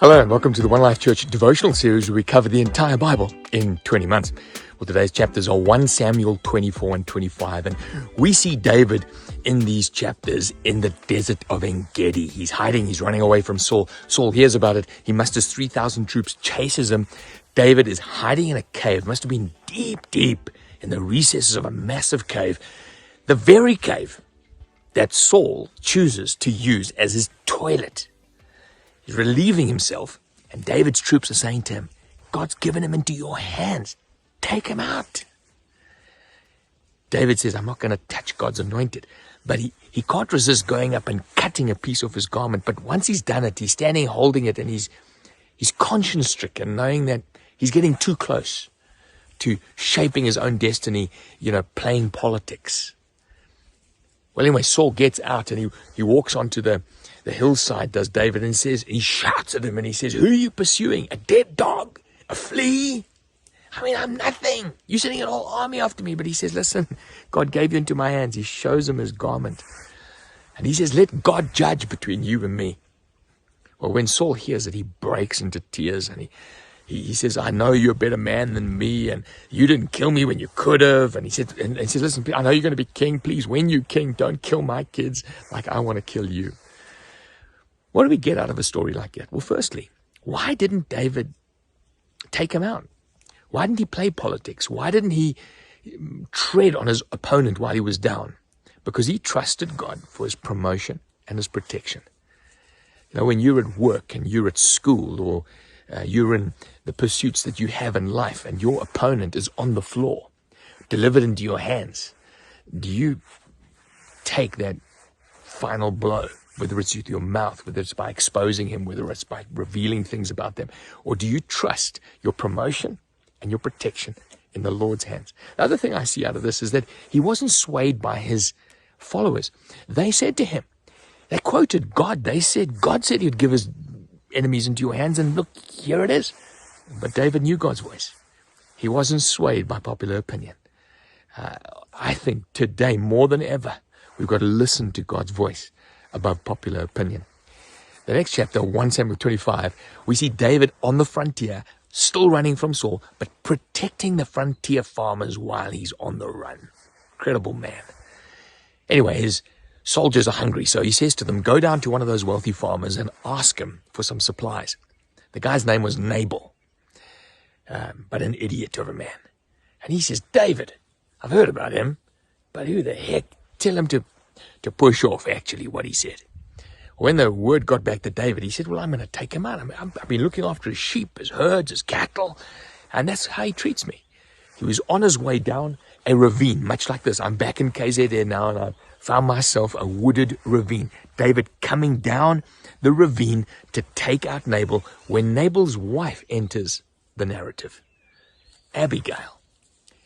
Hello and welcome to the One Life Church devotional series where we cover the entire Bible in 20 months. Well, today's chapters are 1 Samuel 24 and 25, and we see David in these chapters in the desert of En-Gedi. He's hiding, he's running away from Saul. Saul hears about it, he musters 3,000 troops, chases him. David is hiding in a cave, must have been deep in the recesses of a massive cave. The very cave that Saul chooses to use as his toilet. He's relieving himself, and David's troops are saying to him, God's given him into your hands. Take him out. David says, I'm not going to touch God's anointed. But he can't resist going up and cutting a piece off his garment. But once he's done it, he's standing holding it, and he's conscience-stricken, knowing that he's getting too close to shaping his own destiny, playing politics. Well, anyway, Saul gets out, and he walks onto the hillside, does David, and he shouts at him, and he says, who are you pursuing? A dead dog? A flea? I mean, I'm nothing. You're sending an whole army after me. But he says, listen, God gave you into my hands. He shows him his garment. And he says, let God judge between you and me. Well, when Saul hears it, he breaks into tears, and he says, I know you're a better man than me, and you didn't kill me when you could have. And he says, listen, I know you're going to be king. Please, when you're king, don't kill my kids like I want to kill you. What do we get out of a story like that? Well, firstly, why didn't David take him out? Why didn't he play politics? Why didn't he tread on his opponent while he was down? Because he trusted God for his promotion and his protection. When you're at work and you're at school, or you're in the pursuits that you have in life, and your opponent is on the floor, delivered into your hands, do you take that final blow? Whether it's with your mouth, whether it's by exposing him, whether it's by revealing things about them, or do you trust your promotion and your protection in the Lord's hands? The other thing I see out of this is that he wasn't swayed by his followers. They said to him, they quoted God. They said, God said he'd give his enemies into your hands, and look, here it is. But David knew God's voice. He wasn't swayed by popular opinion. I think today, more than ever, we've got to listen to God's voice above popular opinion. The next chapter, 1 Samuel 25, we see David on the frontier, still running from Saul, but protecting the frontier farmers while he's on the run. Incredible man. Anyway, his soldiers are hungry, so he says to them, go down to one of those wealthy farmers and ask him for some supplies. The guy's name was Nabal, but an idiot of a man. And he says, David, I've heard about him, but who the heck? Tell him to push off, actually, what he said. When the word got back to David, he said, well, I'm going to take him out. I've been looking after his sheep, his herds, his cattle, and that's how he treats me. He was on his way down a ravine, much like this. I'm back in KZN now, and I've found myself a wooded ravine. David coming down the ravine to take out Nabal when Nabal's wife enters the narrative. Abigail.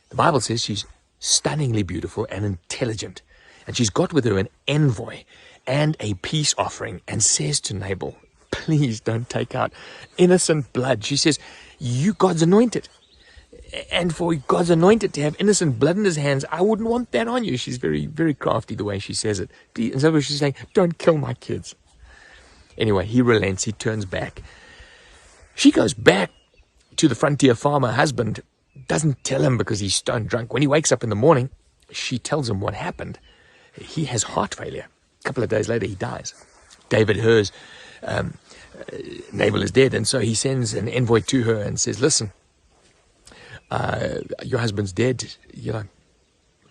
The Bible says she's stunningly beautiful and intelligent. And she's got with her an envoy and a peace offering, and says to Nabal, please don't take out innocent blood. She says, you God's anointed. And for God's anointed to have innocent blood in his hands, I wouldn't want that on you. She's very, very crafty the way she says it. And so she's saying, don't kill my kids. Anyway, he relents, he turns back. She goes back to the frontier farmer husband, doesn't tell him because he's stone drunk. When he wakes up in the morning, she tells him what happened. He has heart failure. A couple of days later, he dies. David hears Nabal is dead, and so he sends an envoy to her and says, listen, your husband's dead.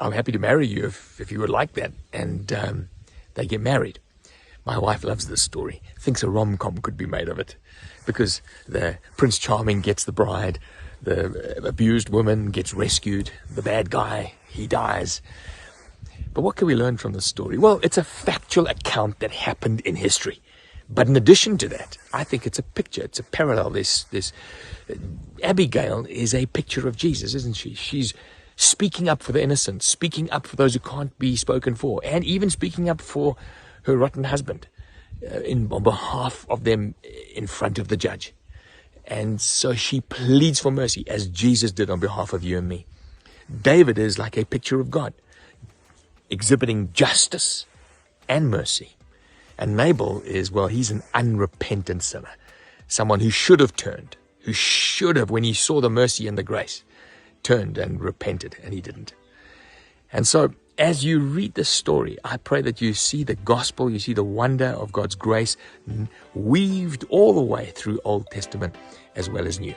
I'm happy to marry you if you would like that. And they get married. My wife loves this story, thinks a rom-com could be made of it, because the Prince Charming gets the bride, the abused woman gets rescued, the bad guy, he dies. But what can we learn from this story? Well, it's a factual account that happened in history. But in addition to that, I think it's a picture, it's a parallel. This Abigail is a picture of Jesus, isn't she? She's speaking up for the innocent, speaking up for those who can't be spoken for, and even speaking up for her rotten husband on behalf of them in front of the judge. And so she pleads for mercy, as Jesus did on behalf of you and me. David is like a picture of God, exhibiting justice and mercy. And Nabal is, well, he's an unrepentant sinner. someone who should have turned, who should have, when he saw the mercy and the grace, turned and repented, and he didn't. And so, as you read this story, I pray that you see the gospel, you see the wonder of God's grace weaved all the way through Old Testament as well as New.